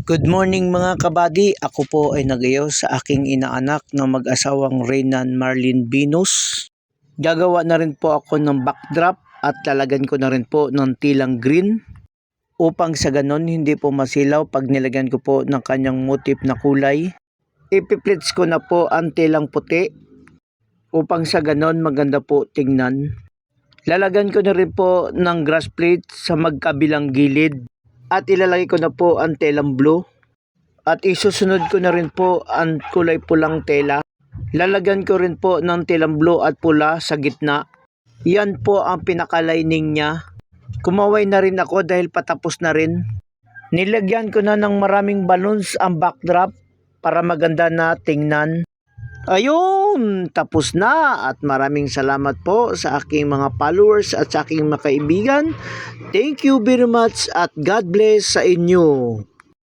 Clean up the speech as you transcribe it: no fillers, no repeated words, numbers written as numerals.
Good morning mga kabady, ako po ay nag-ayos sa aking inaanak na mag-asawang Reynan Marlene Venus. Gagawa na rin po ako ng backdrop at lalagyan ko na rin po ng tilang green upang sa ganon hindi po masilaw pag nilagyan ko po ng kanyang motif na kulay. Ipiplits ko na po ang tilang puti upang sa ganon maganda po tingnan. Lalagyan ko na rin po ng grass plate sa magkabilang gilid. At ilalagay ko na po ang telang blue. At isusunod ko na rin po ang kulay pulang tela. Lalagyan ko rin po ng telang blue at pula sa gitna. Yan po ang pinaka-lining niya. Kumaway na rin ako dahil patapos na rin. Nilagyan ko na ng maraming balloons ang backdrop para maganda na tingnan. Ayun, tapos na at maraming salamat po sa aking mga followers at sa aking mga kaibigan. Thank you very much at God bless sa inyo.